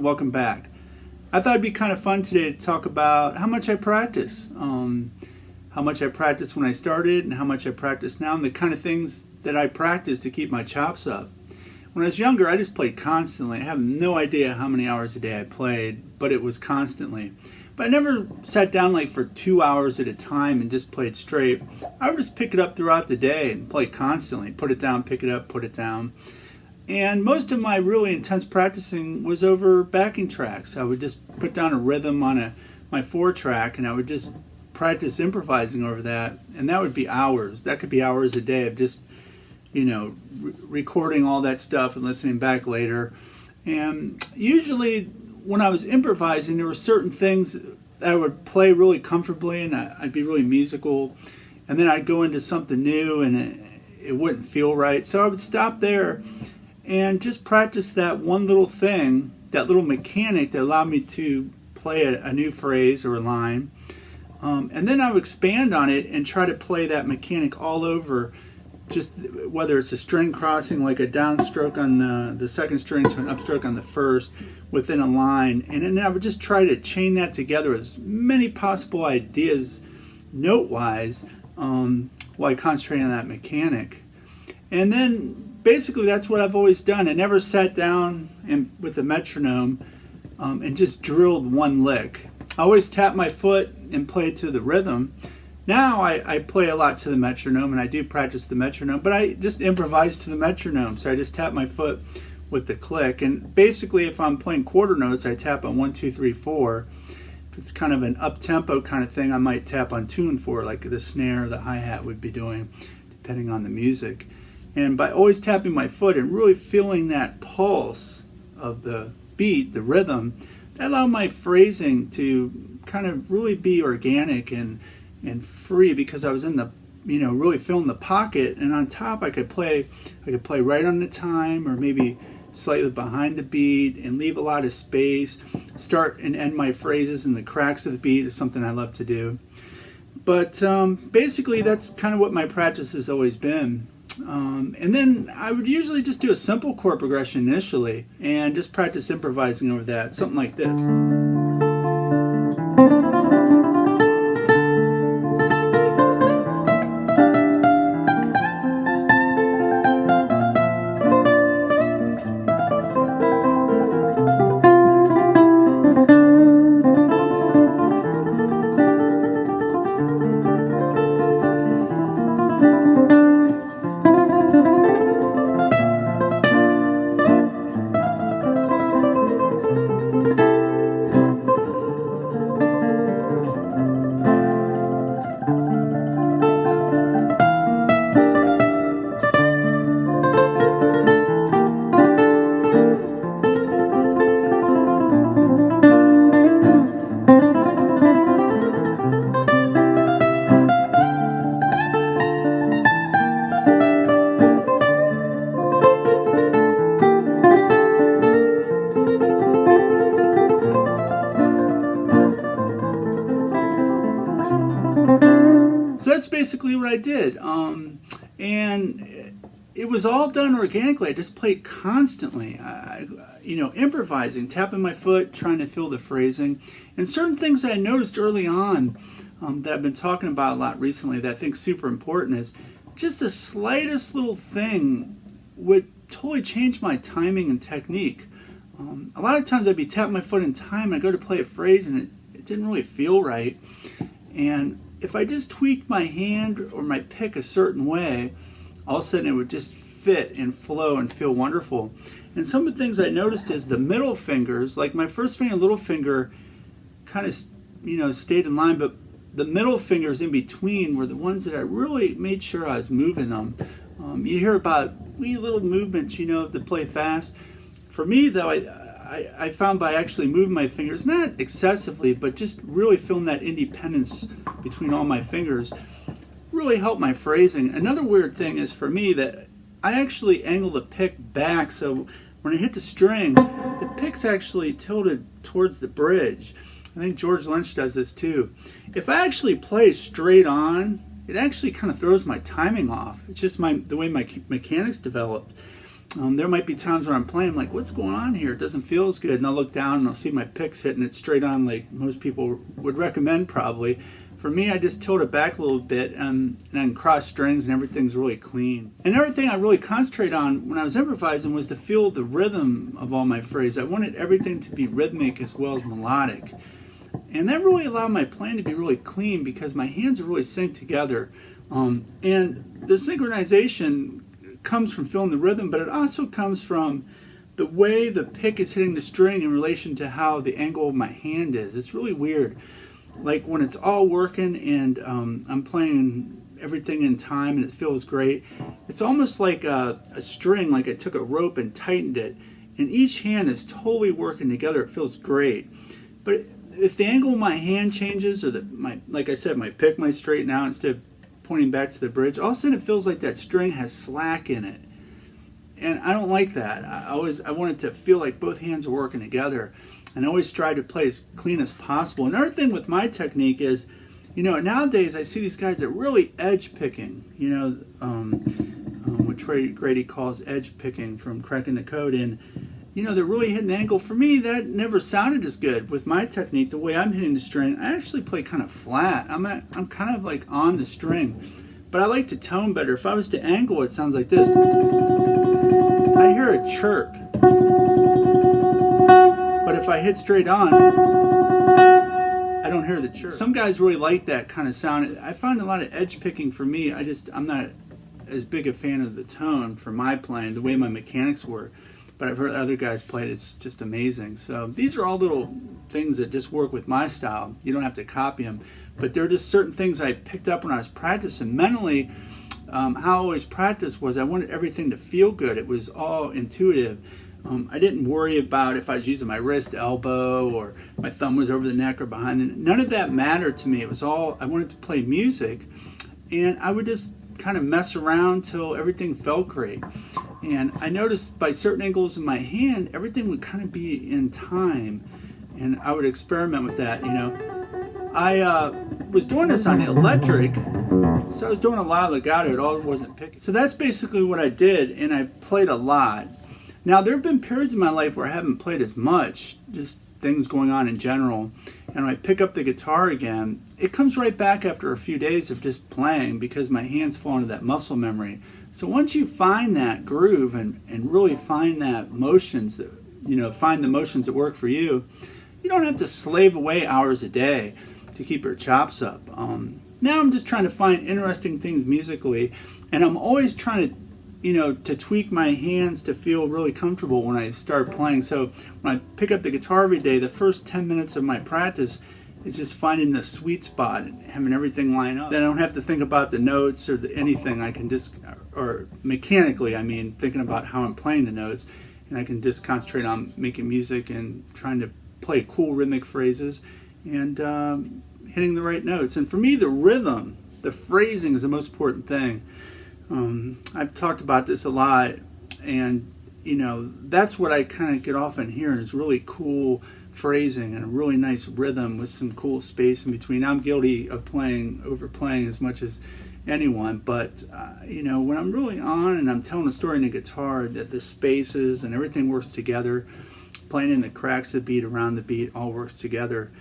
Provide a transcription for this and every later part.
Welcome back. I thought it'd be kind of fun today to talk about how much I practice, how much I practiced when I started and how much I practice now, and the kind of things that I practice to keep my chops up. When I was younger, I just played constantly. I have no idea how many hours a day I played, but it was constantly. But I never sat down like for 2 hours at a time and just played straight. I would just pick it up throughout the day and play constantly. Put it down, pick it up, put it down. And most of my really intense practicing was over backing tracks. I would just put down a rhythm on my 4-track, and I would just practice improvising over that. And that would be hours. That could be hours a day of just, recording all that stuff and listening back later. And usually when I was improvising, there were certain things that I would play really comfortably, and I'd be really musical. And then I'd go into something new, and it wouldn't feel right. So I would stop there and just practice that one little thing, that little mechanic that allowed me to play a new phrase or a line. And then I would expand on it and try to play that mechanic all over, just whether it's a string crossing, like a downstroke on the second string to an upstroke on the first within a line. And then I would just try to chain that together as many possible ideas note-wise while I concentrate on that mechanic. And then basically that's what I've always done. I never sat down with a metronome and just drilled one lick. I always tap my foot and play to the rhythm. Now I play a lot to the metronome, and I do practice the metronome, but I just improvise to the metronome. So I just tap my foot with the click. And basically if I'm playing quarter notes, I tap on 1, 2, 3, 4. If it's kind of an up-tempo kind of thing, I might tap on 2 and 4, like the snare or the hi-hat would be doing, depending on the music. And by always tapping my foot and really feeling that pulse of the beat, the rhythm, that allowed my phrasing to kind of really be organic and free, because I was in the, really feeling the pocket. And on top, I could play right on the time, or maybe slightly behind the beat, and leave a lot of space. Start and end my phrases in the cracks of the beat is something I love to do. But basically, that's kind of what my practice has always been. And then I would usually just do a simple chord progression initially and just practice improvising over that, something like this. So that's basically what I did. And it was all done organically. I just played constantly, improvising, tapping my foot, trying to feel the phrasing. And certain things that I noticed early on that I've been talking about a lot recently that I think is super important is just the slightest little thing would totally change my timing and technique. A lot of times I'd be tapping my foot in time, and I'd go to play a phrase and it didn't really feel right. And if I just tweaked my hand or my pick a certain way, all of a sudden it would just fit and flow and feel wonderful. And some of the things I noticed is the middle fingers, like my first finger and little finger kind of, stayed in line, but the middle fingers in between were the ones that I really made sure I was moving them. You hear about wee little movements, that play fast. For me, though, I found by actually moving my fingers, not excessively, but just really feeling that independence between all my fingers, really helped my phrasing. Another weird thing is for me that I actually angle the pick back, so when I hit the string, the pick's actually tilted towards the bridge. I think George Lynch does this too. If I actually play straight on, it actually kind of throws my timing off. It's just the way my mechanics developed. There might be times when I'm playing, I'm like, what's going on here? It doesn't feel as good. And I'll look down and I'll see my picks hitting it straight on like most people would recommend probably. For me, I just tilt it back a little bit and I can cross strings and everything's really clean. Another thing I really concentrated on when I was improvising was to feel the rhythm of all my phrases. I wanted everything to be rhythmic as well as melodic. And that really allowed my playing to be really clean because my hands are really synced together. And the synchronization comes from feeling the rhythm, but it also comes from the way the pick is hitting the string in relation to how the angle of my hand is. It's really weird. Like when it's all working and I'm playing everything in time and it feels great, it's almost like a string, like I took a rope and tightened it, and each hand is totally working together. It feels great. But if the angle of my hand changes, or like I said, my pick might straighten out instead of pointing back to the bridge, all of a sudden it feels like that string has slack in it. And I don't like that. I want it to feel like both hands are working together. And I always try to play as clean as possible. Another thing with my technique is, nowadays I see these guys that are really edge picking, what Trey Grady calls edge picking from Cracking the Code. And, they're really hitting the angle. For me, that never sounded as good with my technique. The way I'm hitting the string, I actually play kind of flat. I'm kind of like on the string. But I like to tone better. If I was to angle, it sounds like this. I hear a chirp. But if I hit straight on, I don't hear the chirp. Some guys really like that kind of sound. I find a lot of edge picking for me. I'm not as big a fan of the tone for my playing, the way my mechanics work. But I've heard other guys play it. It's just amazing. So these are all little things that just work with my style. You don't have to copy them. But there are just certain things I picked up when I was practicing. Mentally, how I always practiced was I wanted everything to feel good. It was all intuitive. I didn't worry about if I was using my wrist, elbow, or my thumb was over the neck or behind it. None of that mattered to me. It was all, I wanted to play music, and I would just kind of mess around till everything felt great. And I noticed by certain angles in my hand, everything would kind of be in time, and I would experiment with that, I was doing this on the electric, so I was doing a lot of legato. It all wasn't picking. So that's basically what I did, and I played a lot. Now, there have been periods in my life where I haven't played as much, just things going on in general. And when I pick up the guitar again, it comes right back after a few days of just playing because my hands fall into that muscle memory. So once you find that groove and really find that motions that, find the motions that work for you, you don't have to slave away hours a day to keep your chops up. Now I'm just trying to find interesting things musically, and I'm always trying to to tweak my hands to feel really comfortable when I start playing. So when I pick up the guitar every day, the first 10 minutes of my practice is just finding the sweet spot and having everything line up. Then I don't have to think about the notes or anything. I can just, or mechanically, thinking about how I'm playing the notes, and I can just concentrate on making music and trying to play cool rhythmic phrases and hitting the right notes. And for me, the rhythm, the phrasing is the most important thing. I've talked about this a lot, and that's what I kind of get off in here is really cool phrasing and a really nice rhythm with some cool space in between. I'm guilty of overplaying as much as anyone, but when I'm really on and I'm telling a story in the guitar, that the spaces and everything works together, playing in the cracks of the beat, around the beat, all works together.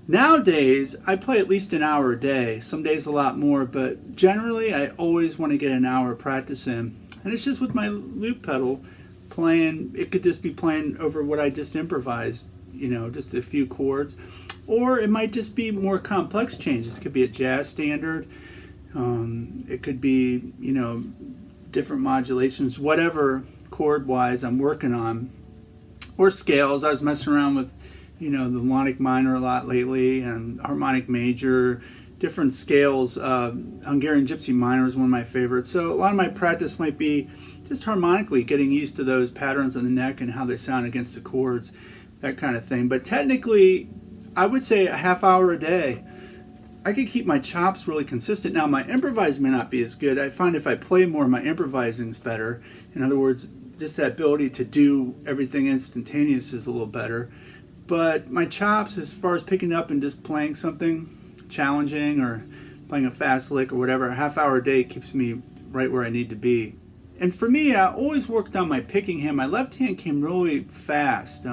Nowadays, I play at least an hour a day, some days a lot more, but generally I always want to get an hour of practice in. And it's just with my loop pedal playing, it could just be playing over what I just improvised, just a few chords. Or it might just be more complex changes. It could be a jazz standard, it could be, different modulations, whatever chord-wise I'm working on, or scales. I was messing around with, the harmonic minor a lot lately, and harmonic major, different scales. Hungarian Gypsy Minor is one of my favorites. So a lot of my practice might be just harmonically getting used to those patterns on the neck and how they sound against the chords, that kind of thing. But technically, I would say a half hour a day. I could keep my chops really consistent. Now, my improvising may not be as good. I find if I play more, my improvising's better. In other words, just that ability to do everything instantaneous is a little better. But my chops, as far as picking up and just playing something challenging or playing a fast lick or whatever, a half hour a day keeps me right where I need to be. And for me, I always worked on my picking hand. My left hand came really fast.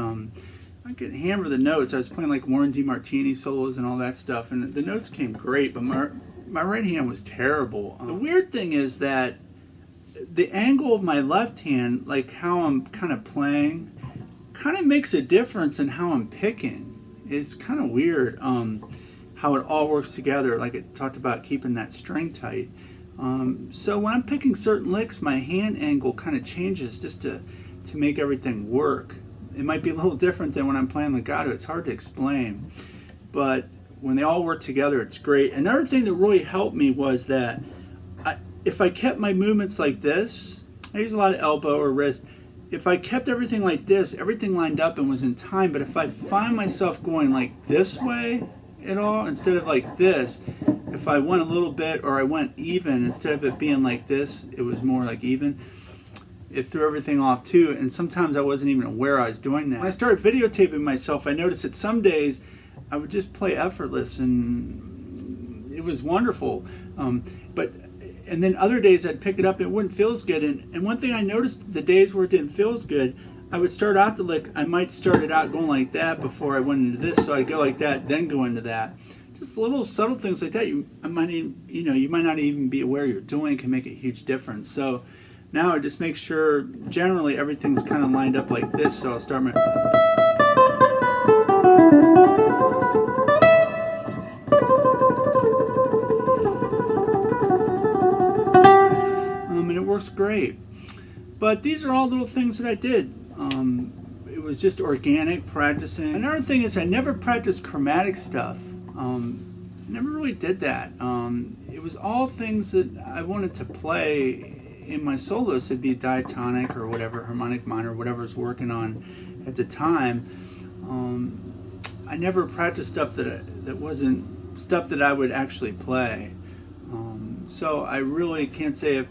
I could hammer the notes. I was playing like Warren DeMartini solos and all that stuff, and the notes came great, but my right hand was terrible. The weird thing is that the angle of my left hand, like how I'm kind of playing, kind of makes a difference in how I'm picking. It's kind of weird how it all works together, like it talked about keeping that string tight. So when I'm picking certain licks, my hand angle kind of changes just to make everything work. It might be a little different than when I'm playing legato. It's hard to explain. But when they all work together, it's great. Another thing that really helped me was that if I kept my movements like this, I use a lot of elbow or wrist. If I kept everything like this, everything lined up and was in time. But if I find myself going like this way at all, instead of like this, if I went a little bit or I went even, instead of it being like this, it was more like even, it threw everything off too, and sometimes I wasn't even aware I was doing that. When I started videotaping myself, I noticed that some days I would just play effortless, and it was wonderful. And then other days I'd pick it up and it wouldn't feel as good. And one thing I noticed, the days where it didn't feel as good, I would start out the lick, I might start it out going like that before I went into this, so I'd go like that, then go into that. Just little subtle things like that. You might not even be aware you're doing, can make a huge difference. So now I just make sure generally everything's kind of lined up like this. So I'll start my... and it works great. But these are all little things that I did. It was just organic practicing. Another thing is I never practiced chromatic stuff. Never really did that. It was all things that I wanted to play in my solos. It'd be diatonic or whatever, harmonic minor, whatever I was working on at the time. I never practiced stuff that wasn't stuff that I would actually play. So I really can't say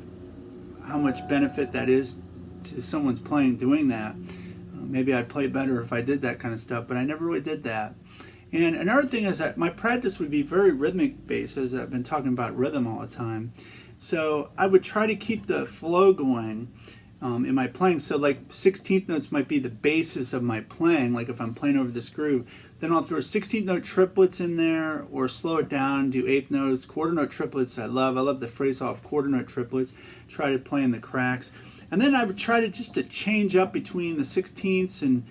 how much benefit that is to someone's playing doing that. Maybe I'd play better if I did that kind of stuff, but I never really did that. And another thing is that my practice would be very rhythmic based, as I've been talking about rhythm all the time. So I would try to keep the flow going in my playing. So like 16th notes might be the basis of my playing, like if I'm playing over this groove. Then I'll throw 16th note triplets in there, or slow it down, do 8th notes, quarter note triplets. I love the phrase off quarter note triplets. Try to play in the cracks. And then I would try to just change up between the 16ths and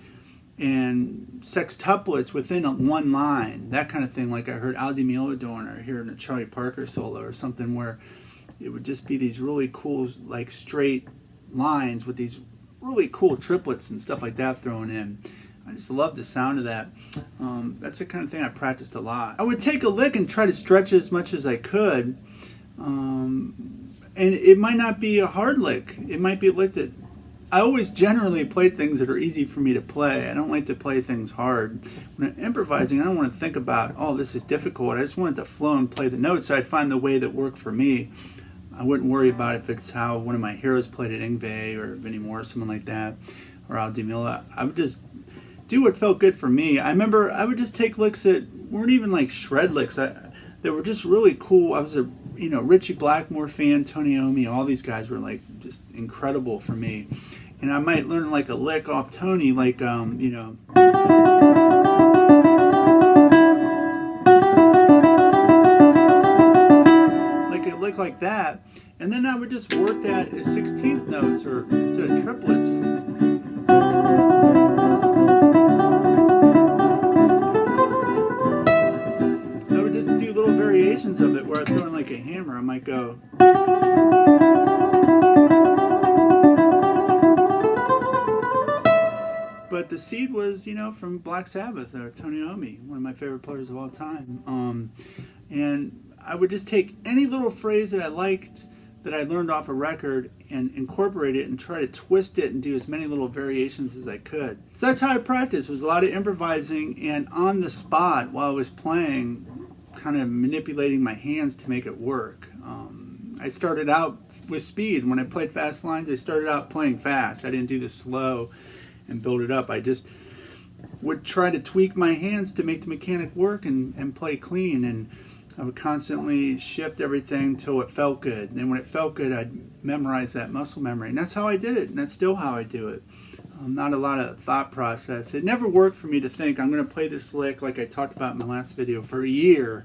sextuplets within one line, that kind of thing, like I heard Al Di Meola doing, or hearing a Charlie Parker solo or something, where it would just be these really cool, like straight lines with these really cool triplets and stuff like that thrown in. I just love the sound of that. That's the kind of thing I practiced a lot. I would take a lick and try to stretch it as much as I could. And it might not be a hard lick. It might be a lick that... I always generally play things that are easy for me to play. I don't like to play things hard. When I'm improvising, I don't want to think about, oh, this is difficult. I just want it to flow and play the notes. So I'd find the way that worked for me. I wouldn't worry about if it's how one of my heroes played at Yngwie or Vinnie Moore or someone like that, or Al Di Meola. I would just do what felt good for me. I remember I would just take licks that weren't even like shred licks. That were just really cool. I was a Richie Blackmore fan, Tony Iommi, all these guys were like just incredible for me. And I might learn like a lick off Tony, like like a lick like that, and then I would just work that as 16th notes, or instead of triplets. I would just do little variations of it where I throw in like a hammer. I might go. but the seed was, you know, from Black Sabbath or Tony Iommi, one of my favorite players of all time. And I would just take any little phrase that I liked that I learned off a record and incorporate it and try to twist it and do as many little variations as I could. So that's how I practiced, was a lot of improvising and on the spot while I was playing, kind of manipulating my hands to make it work. I started out with speed. When I played fast lines, I started out playing fast. I didn't do the slow and build it up. I just would try to tweak my hands to make the mechanic work and play clean, and I would constantly shift everything till it felt good. And then when it felt good, I'd memorize that muscle memory, and that's how I did it, and that's still how I do it. Not a lot of thought process. It never worked for me to think I'm going to play this lick like I talked about in my last video for a year,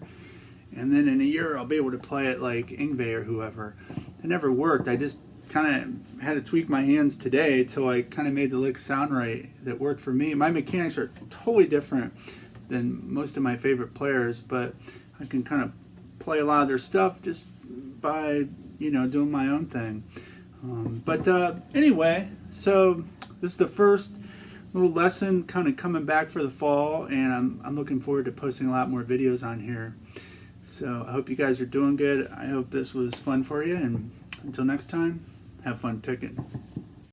and then in a year I'll be able to play it like Yngwie or whoever. It never worked. I just kind of had to tweak my hands today till I kind of made the lick sound right that worked for me. My mechanics are totally different than most of my favorite players, but I can kind of play a lot of their stuff just by, you know, doing my own thing. Anyway, so this is the first little lesson kind of coming back for the fall, and I'm looking forward to posting a lot more videos on here. So I hope you guys are doing good. I hope this was fun for you, and until next time, have fun picking.